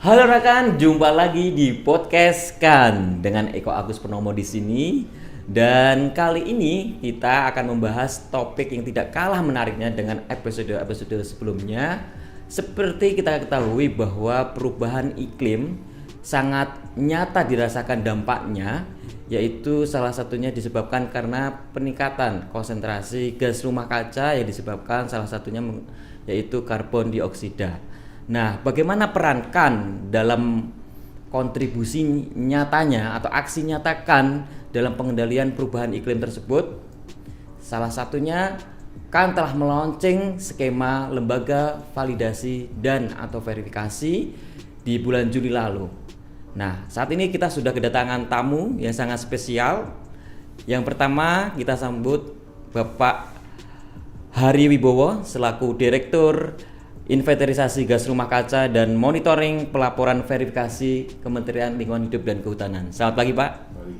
Halo rekan, jumpa lagi di podcast Kan dengan Eko Agus Purnomo di sini. Dan kali ini kita akan membahas topik yang tidak kalah menariknya dengan episode-episode sebelumnya. Seperti kita ketahui bahwa perubahan iklim sangat nyata dirasakan dampaknya, yaitu salah satunya disebabkan karena peningkatan konsentrasi gas rumah kaca yang disebabkan salah satunya yaitu karbon dioksida. Nah, bagaimana peran Kan dalam kontribusi nyatanya atau aksi nyatakan dalam pengendalian perubahan iklim tersebut? Salah satunya Kan telah melaunching skema lembaga validasi dan atau verifikasi di bulan Juli lalu. Nah, saat ini kita sudah kedatangan tamu yang sangat spesial. Yang pertama kita sambut Bapak Hari Wibowo selaku Direktur Inventarisasi Gas Rumah Kaca dan Monitoring Pelaporan Verifikasi Kementerian Lingkungan Hidup dan Kehutanan. Selamat pagi Pak. Pagi.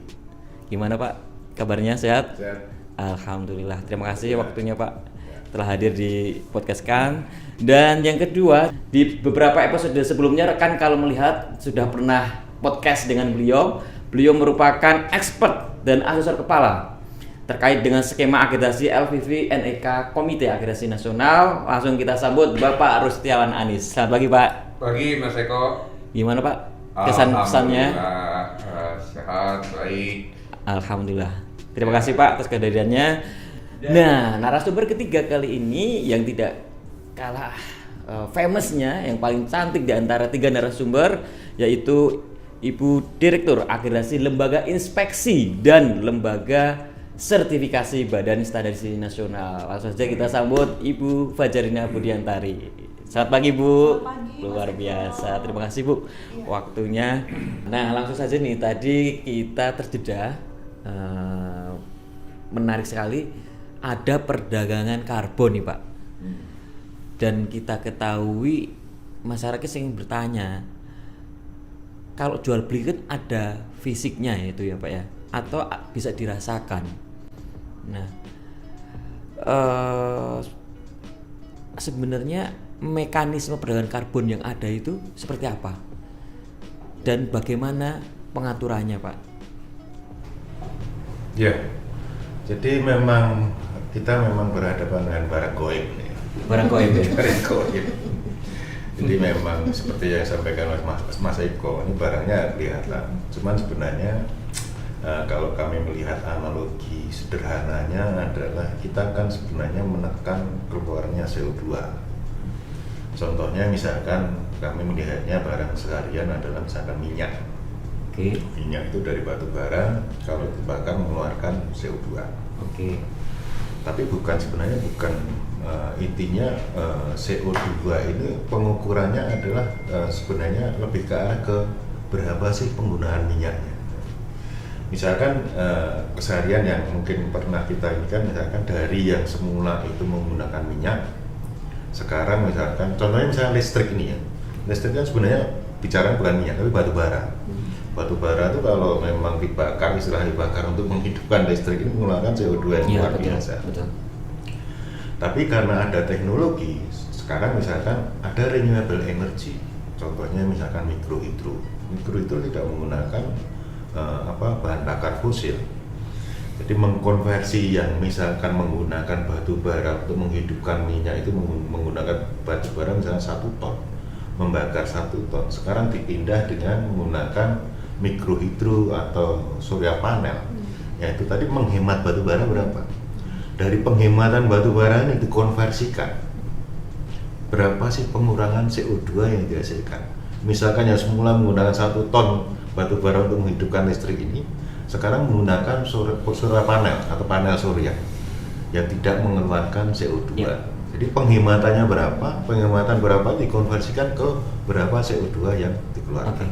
Gimana Pak? Kabarnya sehat? Sehat. Alhamdulillah. Terima kasih waktunya Pak telah hadir di podcast Kan. Dan yang kedua, di beberapa episode sebelumnya rekan kalau melihat sudah pernah podcast dengan beliau. Beliau merupakan expert dan asesor kepala terkait dengan skema akreditasi LVV NEK Komite Akreditasi Nasional. Langsung kita sambut Bapak Rustiawan Anis. Selamat pagi Pak. Pagi Mas Eko. Gimana Pak kesan-pesannya? Sehat, baik. Alhamdulillah. Terima kasih Pak atas kehadirannya. Nah, narasumber ketiga kali ini yang tidak kalah famousnya, yang paling cantik di antara tiga narasumber, yaitu Ibu Direktur Akreditasi Lembaga Inspeksi dan Lembaga Sertifikasi Badan Standarisasi Nasional. Langsung saja kita sambut Ibu Fajarina Budiantari. Selamat pagi Bu. Selamat pagi, Luar Mas biasa. Eko. Terima kasih Bu waktunya. Nah, langsung saja nih, tadi kita terjeda menarik sekali, ada perdagangan karbon nih Pak. Dan kita ketahui masyarakat sering bertanya, kalau jual beli kan ada fisiknya itu ya Pak ya, atau bisa dirasakan. Nah, sebenarnya mekanisme perdagangan karbon yang ada itu seperti apa? Dan bagaimana pengaturannya Pak? Ya, jadi kita memang berhadapan dengan barang goib nih. Barang goib ya? Barang goib. Jadi memang seperti yang disampaikan Mas Eko, ini barangnya kelihatan. Cuman sebenarnya kalau kami melihat analogi sederhananya adalah kita kan sebenarnya menekan keluarnya CO2. Contohnya misalkan kami melihatnya barang seharian adalah misalkan minyak. Oke. Minyak itu dari batu bara, kalau dibakar mengeluarkan CO2. Oke. Tapi sebenarnya bukan intinya CO2 ini pengukurannya adalah sebenarnya lebih ke arah ke berapa sih penggunaan minyaknya. Misalkan keseharian yang mungkin pernah kita ini kan, misalkan dari yang semula itu menggunakan minyak, sekarang misalkan contohnya misalnya listrik ini ya, listrik kan sebenarnya bicara bukan minyak tapi batu bara. Batu bara itu kalau memang dibakar, istilah dibakar untuk menghidupkan listrik ini mengeluarkan CO2 yang luar biasa. Betul. Tapi karena ada teknologi, sekarang misalkan ada renewable energy, contohnya misalkan mikrohidro. Mikrohidro tidak menggunakan bahan bakar fosil. Jadi mengkonversi yang misalkan menggunakan batu bara untuk menghidupkan minyak itu menggunakan batu bara misalnya 1 ton, membakar 1 ton. Sekarang dipindah dengan menggunakan mikrohidro atau surya panel. Yaitu tadi menghemat batu bara berapa? Dari penghematan batu bara ini dikonversikan, berapa sih pengurangan CO2 yang dihasilkan? Misalkan yang semula menggunakan 1 ton batu bara untuk menghidupkan listrik ini, sekarang menggunakan surya panel atau panel surya yang tidak mengeluarkan CO2. Ya. Jadi penghematannya berapa? Penghematan berapa dikonversikan ke berapa CO2 yang dikeluarkan. Oke.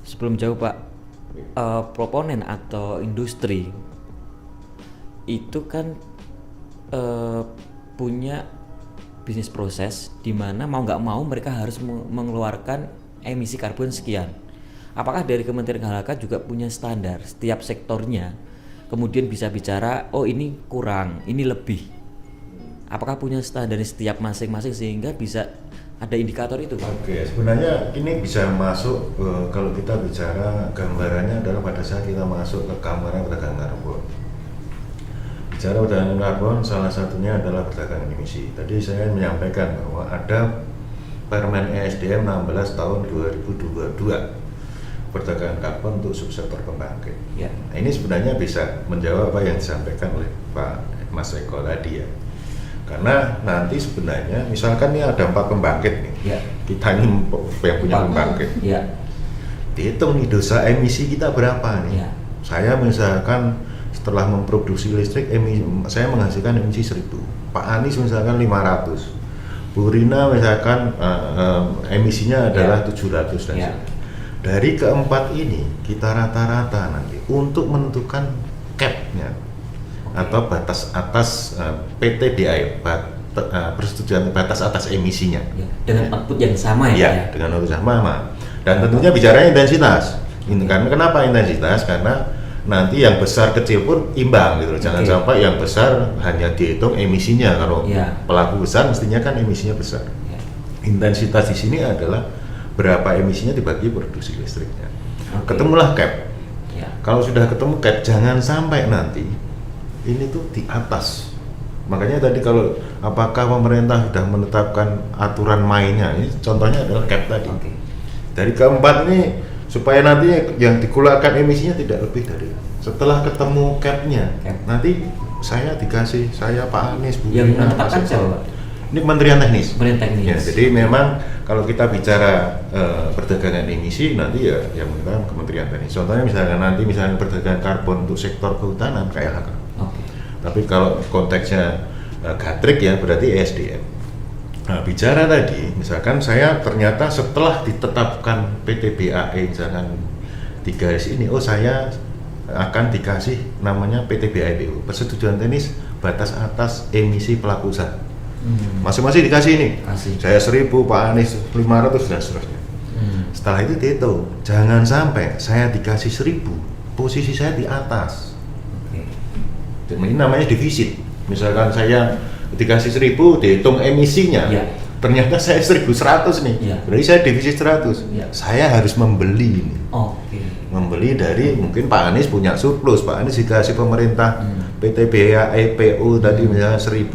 Sebelum jauh Pak, proponen atau industri itu kan punya bisnis proses di mana mau nggak mau mereka harus mengeluarkan emisi karbon sekian. Apakah dari Kementerian KLHK juga punya standar setiap sektornya, kemudian bisa bicara, oh ini kurang, ini lebih. Apakah punya standar setiap masing-masing sehingga bisa Ada indikator itu, Pak? Oke, sebenarnya ini bisa masuk kalau kita bicara gambarannya adalah pada saat kita masuk ke gambaran perdagangan karbon. Bicara perdagangan karbon, salah satunya adalah perdagangan emisi. Tadi saya menyampaikan bahwa ada Permen ESDM 16 tahun 2022 perdagangan karbon untuk subsektor pembangkit. Ya. Nah, ini sebenarnya bisa menjawab apa yang disampaikan oleh Pak Mas Eko tadi ya. Karena nanti sebenarnya misalkan ini ada 4 pembangkit nih, Ya. kita ini yang punya pembangkit, Ya. dihitung nih dosa emisi kita berapa nih. Ya. Saya misalkan setelah memproduksi listrik, saya menghasilkan emisi 1000, Pak Anies misalkan 500, Bu Rina misalkan emisinya adalah 700 dan Ya. dari keempat ini kita rata-rata nanti untuk menentukan cap-nya atau batas atas PTBA, persetujuan batas atas emisinya. Ya. Dengan output yang sama Ya, dengan output sama. Dan tentunya bicaranya intensitas. Karena kenapa intensitas? Karena nanti yang besar kecil pun imbang gitu. Jangan sampai yang besar hanya dihitung emisinya. Kalau pelaku besar mestinya kan emisinya besar. Ya. Intensitas di sini adalah berapa emisinya dibagi produksi listriknya. Ketemulah cap. Ya. Kalau sudah ketemu cap, jangan sampai nanti ini tuh di atas. Makanya tadi kalau apakah pemerintah sudah menetapkan aturan mainnya, ini contohnya adalah cap tadi. Dari keempat ini supaya nanti yang dikeluarkan emisinya tidak lebih dari. Setelah ketemu capnya, nanti saya dikasih, saya Pak Anies, Bu yang Rina, menetapkan siapa? Ini Kementerian Teknis. Ya, jadi memang kalau kita bicara perdagangan emisi nanti ya yang menentukan Kementerian Teknis. Contohnya misalnya perdagangan karbon untuk sektor kehutanan KLHK. Tapi kalau konteksnya gatrik ya berarti ESDM. Nah, bicara tadi, misalkan saya ternyata setelah ditetapkan PTBAE misalkan 3S ini, saya akan dikasih namanya PTBAE, persetujuan teknis batas atas emisi pelaku usaha. Masing-masing dikasih ini. Saya 1000, Pak Anies 500 dan seterusnya. Setelah itu dihitung, jangan sampai saya dikasih 1000, posisi saya di atas. Ini namanya defisit. Misalkan saya dikasih 1000, dihitung emisinya, ternyata saya 1100 nih, berarti saya defisit 100. Saya harus membeli ini. Membeli dari mungkin Pak Anies punya surplus, Pak Anies dikasih pemerintah PTBA, EPU tadi misalnya 1000,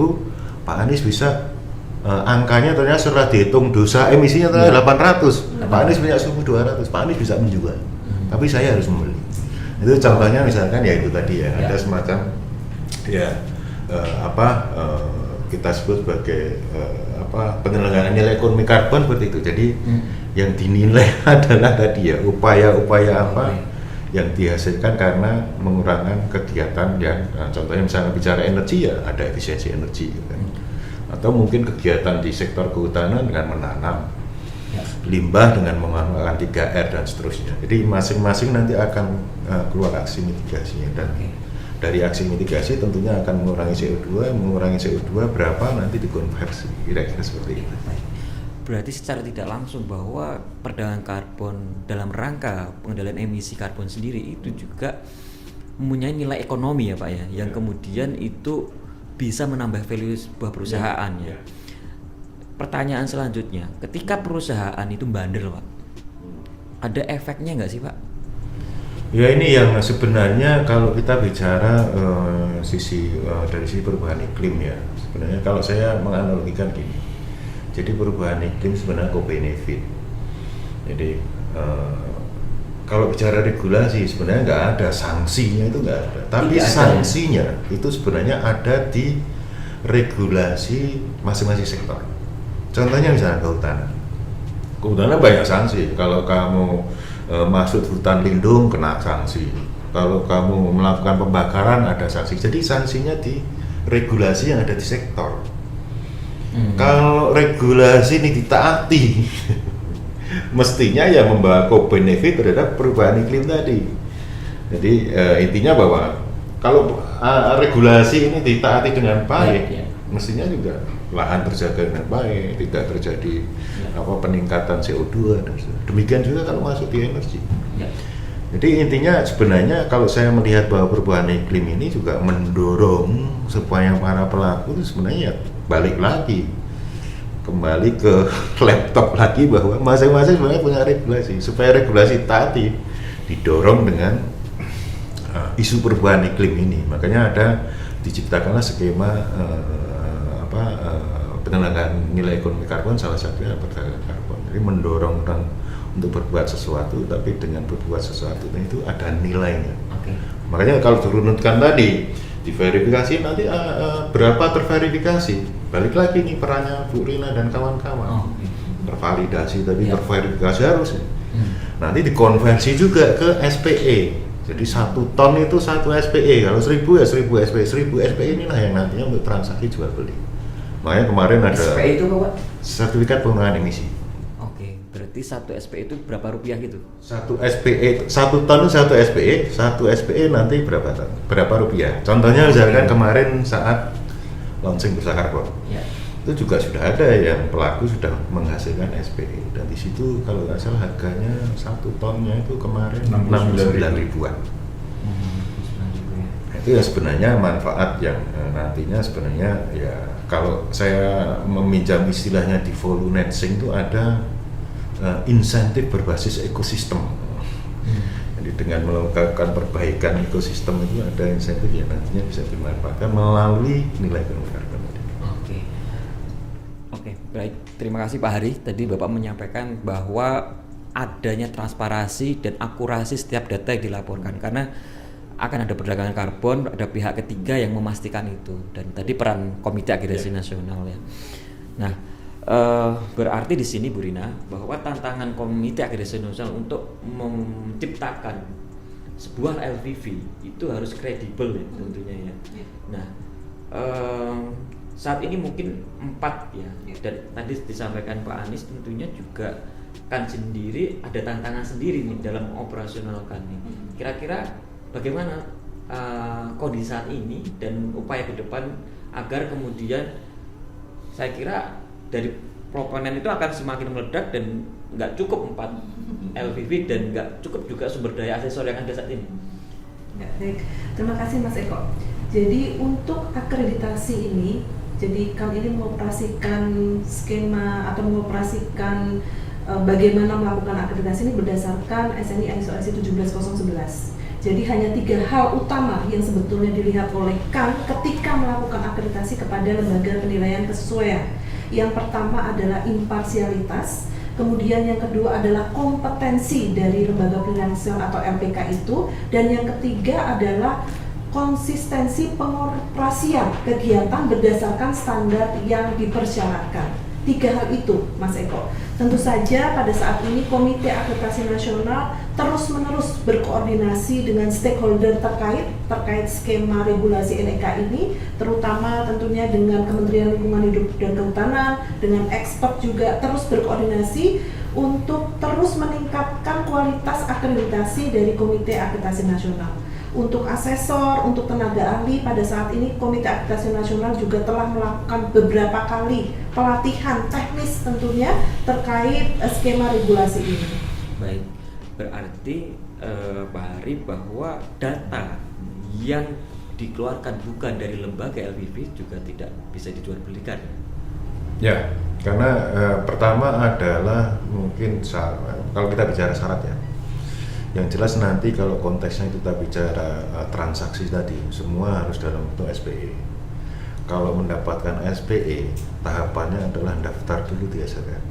Pak Anies bisa angkanya ternyata setelah dihitung dosa emisinya ternyata 800. Pak Anies punya suku 200, Pak Anies bisa menjual. Tapi saya harus membeli. Itu contohnya misalkan ya itu tadi ya, ada semacam kita sebut sebagai penyelenggaraan nilai ekonomi karbon seperti itu. Jadi yang dinilai adalah tadi ya upaya-upaya apa yang dihasilkan karena mengurangi kegiatan yang contohnya misalnya bicara energi ya ada efisiensi energi gitu kan. Atau mungkin kegiatan di sektor kehutanan dengan menanam, limbah dengan memanfaatkan 3R dan seterusnya. Jadi masing-masing nanti akan keluar aksi mitigasinya dan dari aksi mitigasi tentunya akan mengurangi CO2 berapa nanti dikonversi, kira-kira seperti itu. Berarti secara tidak langsung bahwa perdagangan karbon dalam rangka pengendalian emisi karbon sendiri itu juga mempunyai nilai ekonomi ya Pak ya, yang kemudian itu bisa menambah value sebuah perusahaan ya. Pertanyaan selanjutnya, ketika perusahaan itu bandel Pak, ada efeknya nggak sih Pak? Ya ini yang sebenarnya kalau kita bicara dari sisi perubahan iklim ya, sebenarnya kalau saya menganalogikan gini, jadi perubahan iklim sebenarnya co-benefit. Jadi kalau bicara regulasi sebenarnya nggak ada, sanksinya itu nggak ada, tapi sanksinya itu sebenarnya ada di regulasi masing-masing sektor. Contohnya misalnya kehutanan banyak sanksi. Kalau kamu masuk hutan lindung kena sanksi, kalau kamu melakukan pembakaran ada sanksi. Jadi sanksinya di regulasi yang ada di sektor. Kalau regulasi ini ditaati mestinya ya membawa co-benefit terhadap perubahan iklim tadi. Jadi intinya bahwa kalau regulasi ini ditaati dengan baik, mestinya juga lahan terjaga dengan baik, tidak terjadi peningkatan CO2 dan demikian juga kalau masuk di energi. Jadi intinya sebenarnya kalau saya melihat bahwa perubahan iklim ini juga mendorong supaya para pelaku itu sebenarnya balik lagi kembali ke laptop lagi bahwa masing-masing sebenarnya punya regulasi. Supaya regulasi tadi didorong dengan isu perubahan iklim ini. Makanya diciptakanlah skema penanggulangan nilai ekonomi karbon, salah satunya perdagangan karbon. Jadi mendorong orang untuk berbuat sesuatu, tapi dengan berbuat sesuatu itu ada nilainya. Okay. Makanya kalau dirunutkan tadi, diverifikasi nanti berapa terverifikasi, balik lagi nih perannya Bu Rina dan kawan-kawan. Tervalidasi tapi terverifikasi harus. Nanti dikonversi juga ke SPE. Jadi 1 ton itu 1 SPE. Kalau 1000 ya 1000 SPE. 1000 SPE inilah yang nantinya untuk transaksi jual beli. Makanya kemarin ada SPE itu apa, Pak? Sertifikat pengurangan emisi. Oke, berarti 1 SPE itu berapa rupiah gitu? 1 SPE, 1 ton 1 SPE, 1 SPE nanti berapa ton? Berapa rupiah? Contohnya misalkan kemarin saat launching bursa karbon. Ya. Itu juga sudah ada yang pelaku sudah menghasilkan SPE, dan di situ kalau nggak salah harganya 1 tonnya itu kemarin 69 ribuan. Itu ya sebenarnya manfaat yang nantinya sebenarnya ya kalau saya meminjam istilahnya di Volunetzing itu ada insentif berbasis ekosistem. Jadi dengan melakukan perbaikan ekosistem itu ada insentif yang nantinya bisa dimanfaatkan melalui nilai ekonomi karbon. Oke, baik. Terima kasih Pak Hari. Tadi Bapak menyampaikan bahwa adanya transparansi dan akurasi setiap data yang dilaporkan, karena akan ada perdagangan karbon, ada pihak ketiga yang memastikan itu, dan tadi peran Komite Akreditasi Nasional ya. Nah, berarti di sini Bu Rina bahwa tantangan Komite Akreditasi Nasional untuk menciptakan sebuah LVV itu harus kredibel ya tentunya ya. Nah, saat ini mungkin 4 ya, dan tadi disampaikan Pak Anies tentunya juga kan sendiri ada tantangan sendiri nih dalam operasionalkan nih. Kira-kira bagaimana kondisi saat ini dan upaya ke depan agar kemudian saya kira dari proponen itu akan semakin meledak dan nggak cukup 4 LVV dan nggak cukup juga sumber daya asesor yang ada saat ini. Ya, baik. Terima kasih Mas Eko. Jadi untuk akreditasi ini, jadi kami ini mengoperasikan skema atau mengoperasikan bagaimana melakukan akreditasi ini berdasarkan SNI ISO 17011. Jadi hanya 3 hal utama yang sebetulnya dilihat oleh KAN ketika melakukan akreditasi kepada lembaga penilaian kesesuaian. Yang pertama adalah imparsialitas, kemudian yang kedua adalah kompetensi dari lembaga penilaian kesesuaian atau LPK itu, dan yang ketiga adalah konsistensi pengoperasian kegiatan berdasarkan standar yang dipersyaratkan. 3 hal itu, Mas Eko. Tentu saja pada saat ini Komite Akreditasi Nasional terus-menerus berkoordinasi dengan stakeholder terkait skema regulasi NEK ini, terutama tentunya dengan Kementerian Lingkungan Hidup dan Kehutanan, dengan expert juga terus berkoordinasi untuk terus meningkatkan kualitas akreditasi dari Komite Akreditasi Nasional. Untuk asesor, untuk tenaga ahli, pada saat ini Komite Akreditasi Nasional juga telah melakukan beberapa kali pelatihan teknis tentunya terkait skema regulasi ini. Baik, berarti Pak Hari bahwa data yang dikeluarkan bukan dari lembaga LVV juga tidak bisa dijualbelikan. Ya, karena pertama adalah mungkin kalau kita bicara syarat ya. Yang jelas nanti kalau konteksnya kita bicara transaksi tadi, semua harus dalam bentuk SPE. Kalau mendapatkan SPE, tahapannya adalah daftar dulu di SRN.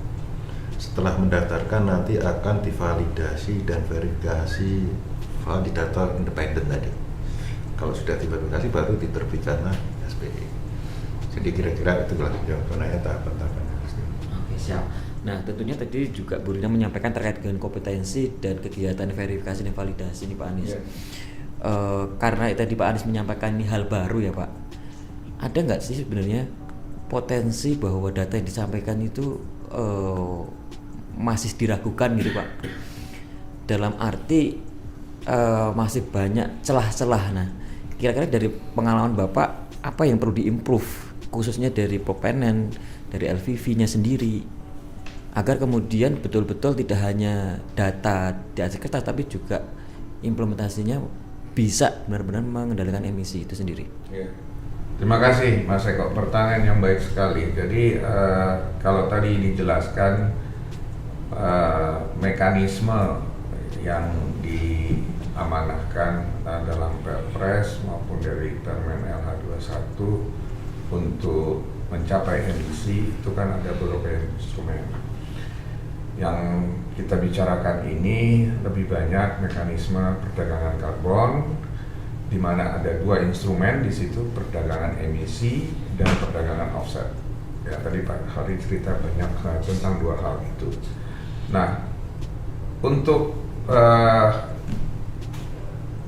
Setelah mendaftarkan nanti akan divalidasi dan verifikasi validator independen tadi. Kalau sudah diverifikasi baru diterbitkanlah SPE. Jadi kira-kira itu jawabannya tahapan-tahapannya. Oke, siap. Nah, tentunya tadi juga Bu Rina menyampaikan terkait dengan kompetensi dan kegiatan verifikasi dan validasi nih Pak Anies. Karena tadi Pak Anies menyampaikan ini hal baru ya Pak. Ada nggak sih sebenarnya potensi bahwa data yang disampaikan itu masih diragukan gitu Pak? Dalam arti masih banyak celah-celah. Nah, kira-kira dari pengalaman Bapak apa yang perlu diimprove khususnya dari propenen, dari LVV-nya sendiri, agar kemudian betul-betul tidak hanya data di atas kertas tapi juga implementasinya bisa benar-benar mengendalikan emisi itu sendiri. Ya. Terima kasih Mas Eko, pertanyaan yang baik sekali. Jadi kalau tadi dijelaskan mekanisme yang diamanahkan dalam Perpres maupun dari Permen LH21 untuk mencapai emisi itu kan ada beberapa instrumen. Yang kita bicarakan ini lebih banyak mekanisme perdagangan karbon, di mana ada dua instrumen di situ, perdagangan emisi dan perdagangan offset. Ya, tadi Pak Hari cerita banyak tentang dua hal itu. Nah, untuk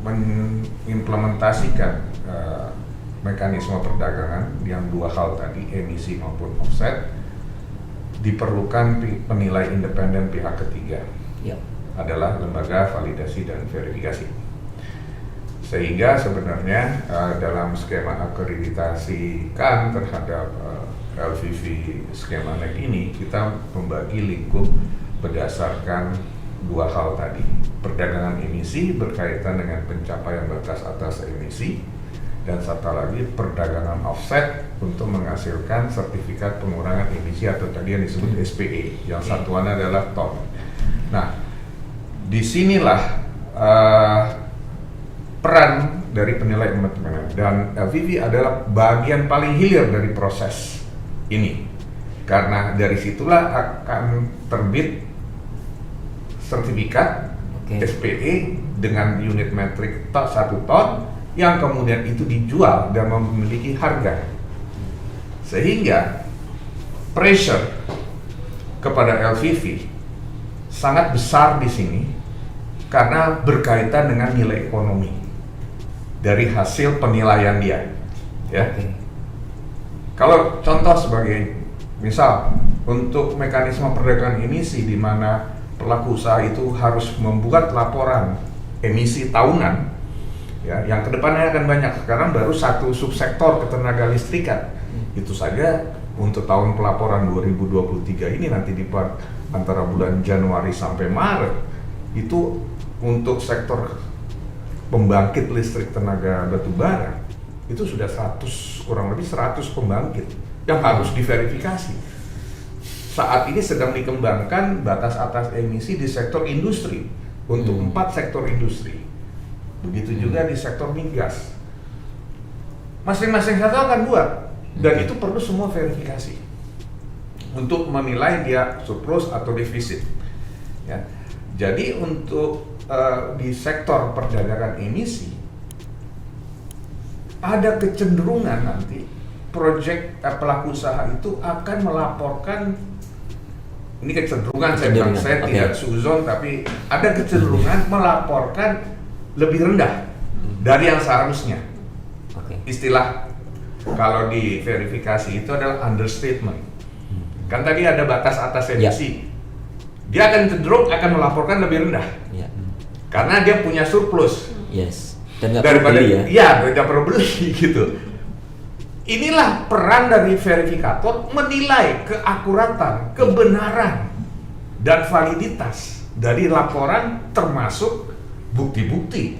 mengimplementasikan mekanisme perdagangan yang dua hal tadi, emisi maupun offset, diperlukan penilai independen pihak ketiga. Ya. Adalah lembaga validasi dan verifikasi. Sehingga sebenarnya dalam skema akreditasi kan terhadap LVV skema NEC ini kita membagi lingkup berdasarkan dua hal tadi. Perdagangan emisi berkaitan dengan pencapaian batas atas emisi, dan satu lagi perdagangan offset untuk menghasilkan sertifikat pengurangan emisi atau tadi yang disebut SPE, yang satuannya adalah ton. Nah, disinilah peran dari penilai independen, dan LVV adalah bagian paling hilir dari proses ini, karena dari situlah akan terbit sertifikat SPE dengan unit metrik 1 ton yang kemudian itu dijual dan memiliki harga, sehingga pressure kepada LVV sangat besar di sini karena berkaitan dengan nilai ekonomi dari hasil penilaian dia, ya. Kalau contoh sebagai misal untuk mekanisme perdagangan emisi, di mana pelaku usaha itu harus membuat laporan emisi tahunan, ya, yang kedepannya akan banyak. Sekarang baru satu subsektor ketenaga listrikan, itu saja untuk tahun pelaporan 2023 ini nanti antara bulan Januari sampai Maret itu untuk sektor pembangkit listrik tenaga batubara itu sudah kurang lebih 100 pembangkit yang harus diverifikasi. Saat ini sedang dikembangkan batas atas emisi di sektor industri untuk 4 sektor industri. Begitu juga di sektor migas. Masing-masing satu akan buat, dan itu perlu semua verifikasi untuk menilai dia surplus atau defisit. Ya. Jadi untuk di sektor perdagangan emisi ada kecenderungan nanti pelaku usaha itu akan melaporkan, ini kecenderungan, saya tidak suzon, tapi ada kecenderungan melaporkan lebih rendah dari yang seharusnya. Istilah kalau di verifikasi itu adalah understatement. Kan tadi ada batas atas emisi, dia akan cenderung akan melaporkan lebih rendah. Karena dia punya surplus. Dan daripada nggak perlu beli gitu. Inilah peran dari verifikator menilai keakuratan, kebenaran, dan validitas dari laporan, termasuk bukti-bukti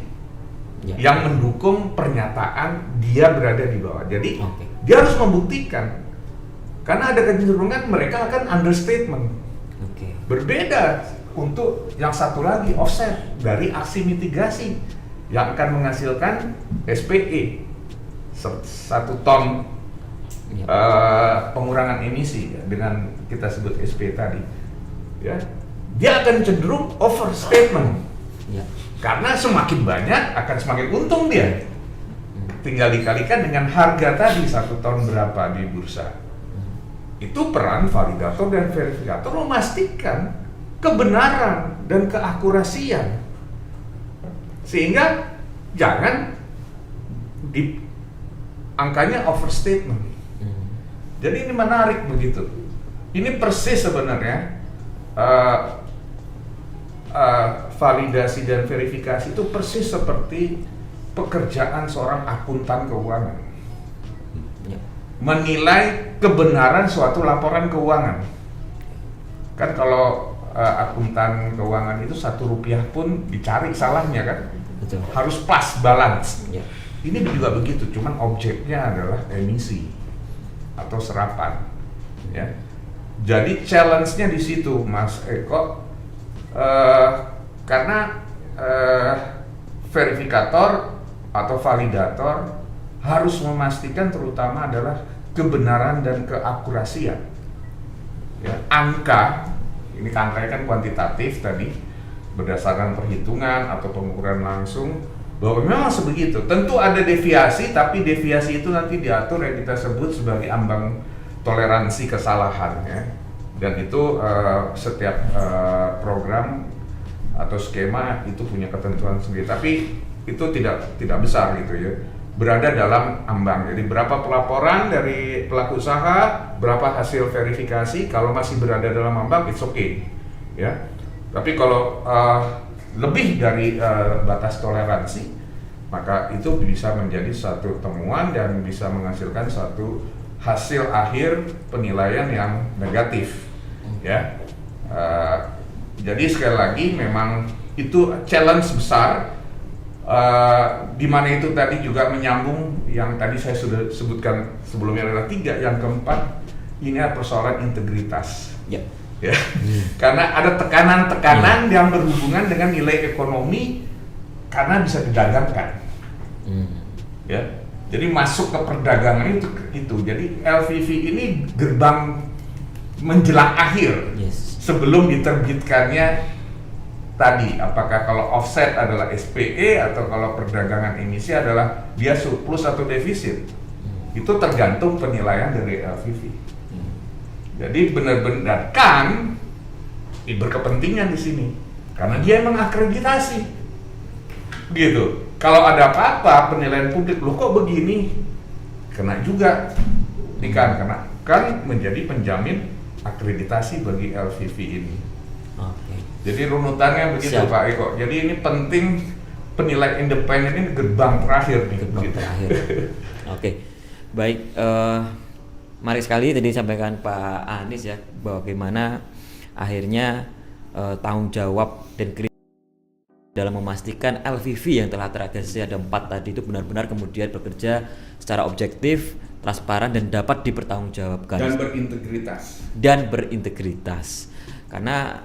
yang mendukung pernyataan dia berada di bawah. Jadi dia harus membuktikan, karena ada kecenderungan mereka akan understatement. Berbeda untuk yang satu lagi, offset, dari aksi mitigasi yang akan menghasilkan SPE 1 ton pengurangan emisi, ya, dengan kita sebut SPE tadi, ya, dia akan cenderung overstatement, karena semakin banyak akan semakin untung dia. Tinggal dikalikan dengan harga tadi 1 ton berapa di bursa. Itu peran validator dan verifikator memastikan kebenaran dan keakurasian, sehingga jangan di angkanya overstatement. Jadi ini menarik begitu. Ini persis sebenarnya validasi dan verifikasi itu persis seperti pekerjaan seorang akuntan keuangan. Menilai kebenaran suatu laporan keuangan. Kan kalau akuntan keuangan itu 1 rupiah pun dicari salahnya kan. Betul. Harus pas balance. Ini juga begitu, cuman objeknya adalah emisi atau serapan, ya. Jadi challenge-nya di situ, Mas Eko, karena verifikator atau validator harus memastikan terutama adalah kebenaran dan keakurasian. Ya, angka, ini angkanya kan kuantitatif tadi, berdasarkan perhitungan atau pengukuran langsung, bahwa memang sebegitu. Tentu ada deviasi, tapi deviasi itu nanti diatur yang kita sebut sebagai ambang toleransi kesalahan, ya. Dan itu setiap program atau skema itu punya ketentuan sendiri. Tapi itu tidak besar gitu ya. Berada dalam ambang. Jadi berapa pelaporan dari pelaku usaha, berapa hasil verifikasi, kalau masih berada dalam ambang, it's okay, ya. Tapi kalau lebih dari batas toleransi, maka itu bisa menjadi satu temuan dan bisa menghasilkan satu hasil akhir penilaian yang negatif, ya. Jadi sekali lagi memang itu challenge besar, di mana itu tadi juga menyambung yang tadi saya sudah sebutkan sebelumnya adalah 3, yang keempat ini adalah persoalan integritas. Ya, karena ada tekanan-tekanan yang berhubungan dengan nilai ekonomi karena bisa didagangkan, ya. Jadi masuk ke perdagangan itu. Jadi LVV ini gerbang menjelang akhir, sebelum diterbitkannya tadi. Apakah kalau offset adalah SPE atau kalau perdagangan emisi adalah dia surplus atau defisit, itu tergantung penilaian dari LVV. Jadi benar-benar kan berkepentingan di sini karena dia emang akreditasi, gitu. Kalau ada apa-apa penilaian publik, loh kok begini, kena juga karena kan menjadi penjamin akreditasi bagi LVV ini. Oke. Jadi runutannya begitu. Siap. Pak Eko. Jadi ini penting, penilai independen ini gerbang terakhir nih. Gerbang terakhir. Oke. Baik. Mari sekali tadi disampaikan Pak Anies ya, bagaimana akhirnya tanggung jawab dan dalam memastikan LVV yang telah terregistrasi ada 4 tadi itu benar-benar kemudian bekerja secara objektif, transparan dan dapat dipertanggungjawabkan dan berintegritas. Karena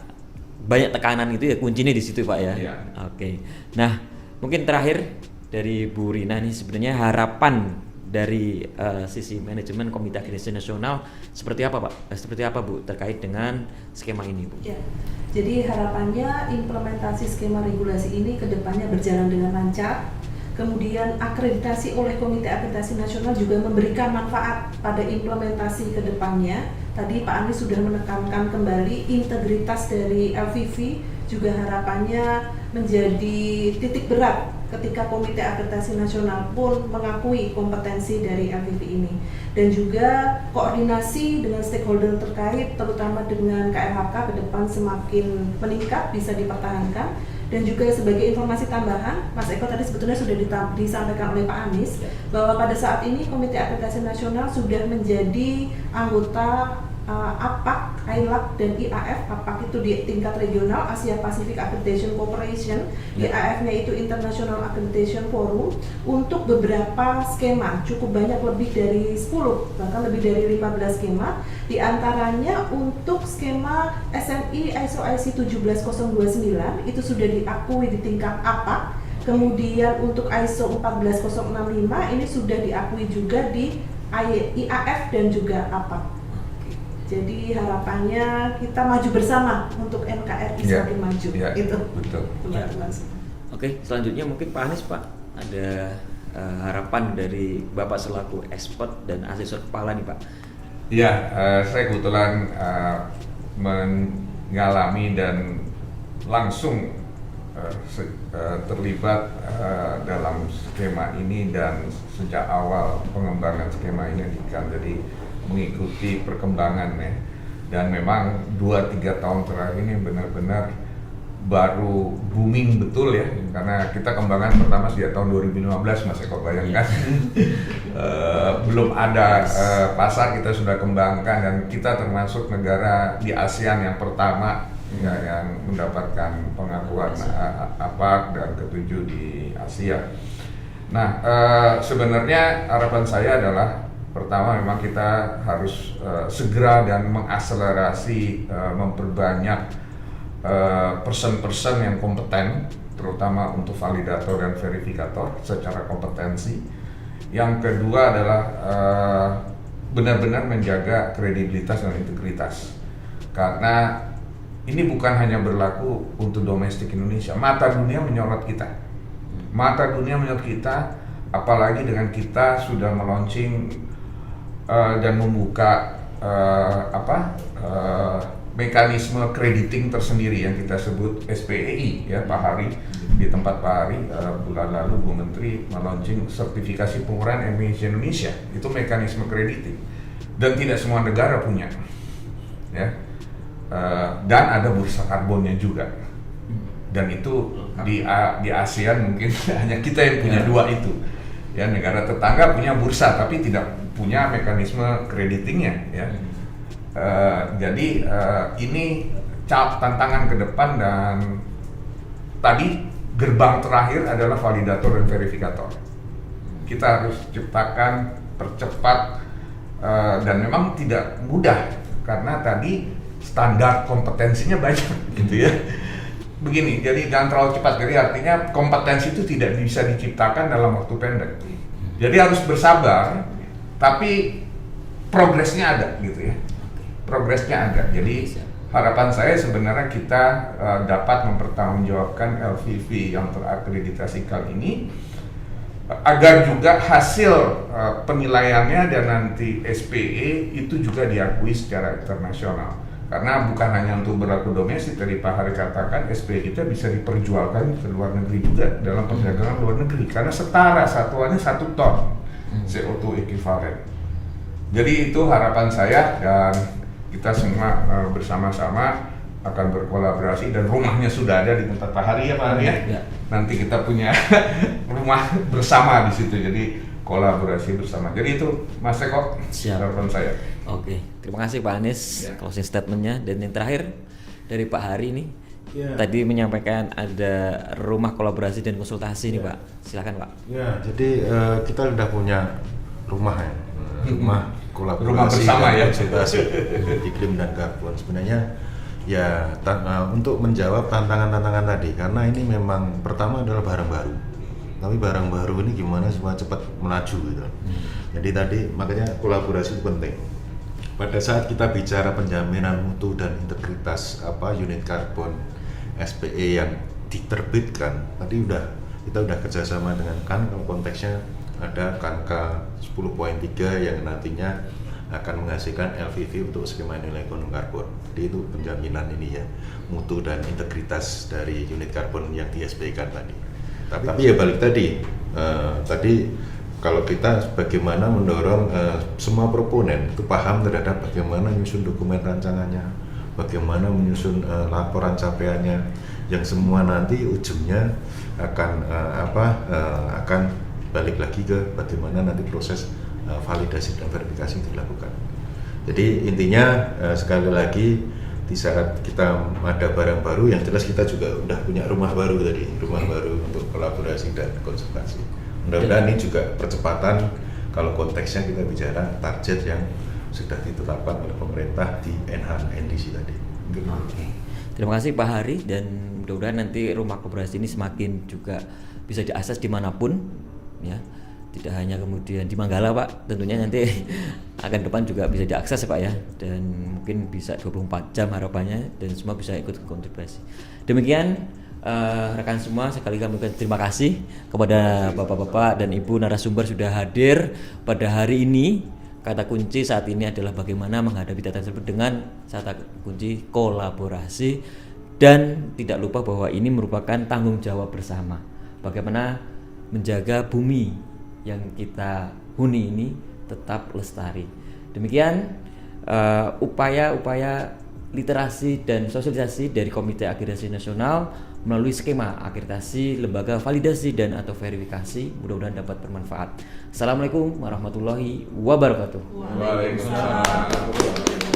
banyak tekanan itu ya, kuncinya di situ Pak ya. Iya. Oke. Nah, mungkin terakhir dari Bu Rina nih, sebenarnya harapan dari sisi manajemen Komite Akreditasi Nasional seperti apa Pak? Seperti apa Bu terkait dengan skema ini Bu? Ya, jadi harapannya implementasi skema regulasi ini ke depannya berjalan dengan lancar. Kemudian akreditasi oleh Komite Akreditasi Nasional juga memberikan manfaat pada implementasi ke depannya. Tadi Pak Anies sudah menekankan kembali integritas dari LVV, juga harapannya menjadi titik berat ketika Komite Akreditasi Nasional pun mengakui kompetensi dari LVV ini, dan juga koordinasi dengan stakeholder terkait terutama dengan KLHK ke depan semakin meningkat, bisa dipertahankan. Dan juga sebagai informasi tambahan, Mas Eko tadi sebetulnya sudah disampaikan oleh Pak Anies bahwa pada saat ini Komite Akreditasi Nasional sudah menjadi anggota APAC, ILAC dan IAF. APAC itu di tingkat regional, Asia Pacific Accreditation Corporation, IAF-nya itu International Accreditation Forum, untuk beberapa skema, cukup banyak, lebih dari 10, bahkan lebih dari 15 skema, diantaranya untuk skema SNI ISO IC 17029 itu sudah diakui di tingkat APAC. Kemudian untuk ISO 14065 ini sudah diakui juga di IAF dan juga APAC. Jadi harapannya kita maju bersama untuk NKRI semakin maju. Ya, itu. Betul. Ya. Oke, selanjutnya mungkin Pak Anies Pak, ada harapan dari Bapak selaku expert dan asesor kepala nih Pak. Ya, saya kebetulan mengalami dan langsung terlibat dalam skema ini dan sejak awal pengembangan skema ini jadi mengikuti perkembangannya, dan memang 2-3 tahun terakhir ini benar-benar baru booming betul ya, karena kita kembangan pertama sejak tahun 2015 Mas Eko, bayangkan. Belum ada pasar, kita sudah kembangkan, dan kita termasuk negara di ASEAN yang pertama ya, yang mendapatkan pengakuan APAC dan ketujuh di Asia. Nah, sebenarnya harapan saya adalah pertama memang kita harus segera dan mengakselerasi memperbanyak person-person yang kompeten, terutama untuk validator dan verifikator secara kompetensi. Yang kedua adalah benar-benar menjaga kredibilitas dan integritas, karena ini bukan hanya berlaku untuk domestik Indonesia. Mata dunia menyorot kita. Mata dunia menyorot kita, apalagi dengan kita sudah meluncing dan membuka mekanisme crediting tersendiri yang kita sebut SPEI ya Pak Hari. Di tempat Pak Hari bulan lalu Bu Menteri meluncing sertifikasi pengurangan emisi Indonesia. Itu mekanisme crediting dan tidak semua negara punya ya. Dan ada bursa karbonnya juga, dan itu di ASEAN mungkin hanya kita yang punya dua itu ya. Negara tetangga punya bursa tapi tidak punya mekanisme creditingnya ya. Jadi ini tantangan ke depan, dan tadi gerbang terakhir adalah validator dan verifikator. Kita harus ciptakan, percepat, dan memang tidak mudah karena tadi standar kompetensinya banyak gitu ya. Begini, jadi jangan terlalu cepat. Jadi artinya kompetensi itu tidak bisa diciptakan dalam waktu pendek. Jadi harus bersabar, tapi progresnya ada gitu ya. Progresnya ada. Jadi harapan saya sebenarnya kita dapat mempertanggungjawabkan LVV yang terakreditasi kali ini, agar juga hasil penilaiannya dan nanti SPE itu juga diakui secara internasional. Karena bukan hanya untuk berlaku domestik, tadi Pak Hari katakan SPE kita bisa diperjualkan ke luar negeri juga dalam perdagangan luar negeri, karena setara satuannya 1 ton CO2 ekivalen. Jadi itu harapan saya, dan kita semua bersama-sama akan berkolaborasi, dan rumahnya sudah ada di tempat Pak Hari ya Pak Hari ya. Nanti kita punya rumah bersama di situ, jadi kolaborasi bersama. Jadi itu Mas Eko harapan saya. Oke, terima kasih Pak Anies closing statementnya. Dan yang terakhir dari Pak Hari ini, tadi menyampaikan ada rumah kolaborasi dan konsultasi nih Pak. Silakan Pak. Ya, jadi kita sudah punya rumah ya, rumah kolaborasi rumah bersama dan ya, konsultasi iklim dan karbon. Sebenarnya ya untuk menjawab tantangan-tantangan tadi, karena ini memang pertama adalah barang baru, tapi barang baru ini gimana supaya cepat melaju gitu. Jadi tadi makanya kolaborasi itu penting. Pada saat kita bicara penjaminan mutu dan integritas unit karbon SPE yang diterbitkan, tadi kita udah kerjasama dengan kalau konteksnya ada KANKA 10.3 yang nantinya akan menghasilkan LVV untuk skema nilai ekonomi karbon. Jadi itu penjaminan ini ya, mutu dan integritas dari unit karbon yang di SPE kan tadi. Tapi ya balik tadi kalau kita bagaimana mendorong semua proponen itu paham terhadap bagaimana menyusun dokumen rancangannya, bagaimana menyusun laporan capaiannya, yang semua nanti ujungnya akan balik lagi ke bagaimana nanti proses validasi dan verifikasi dilakukan. Jadi intinya sekali lagi, di saat kita ada barang baru, yang jelas kita juga udah punya rumah baru tadi, rumah baru untuk kolaborasi dan konsultasi. Mudah-mudahan ini juga percepatan kalau konteksnya kita bicara target yang sudah ditetapkan oleh pemerintah di NDC tadi. Oke. Terima kasih Pak Hari, dan mudah-mudahan nanti rumah kolaborasi ini semakin juga bisa diakses dimanapun ya. Tidak hanya kemudian di Manggala Pak, tentunya nanti akan depan juga bisa diakses Pak ya, dan mungkin bisa 24 jam harapannya, dan semua bisa ikut kontribusi. Demikian rekan semua, sekali kami terima kasih kepada bapak-bapak dan ibu narasumber sudah hadir pada hari ini. Kata kunci saat ini adalah bagaimana menghadapi tantangan tersebut dengan kata kunci kolaborasi, dan tidak lupa bahwa ini merupakan tanggung jawab bersama. Bagaimana menjaga bumi yang kita huni ini tetap lestari. Demikian upaya-upaya literasi dan sosialisasi dari Komite Akreditasi Nasional melalui skema akreditasi lembaga validasi dan atau verifikasi, mudah-mudahan dapat bermanfaat. Assalamualaikum warahmatullahi wabarakatuh. Waalaikumsalam.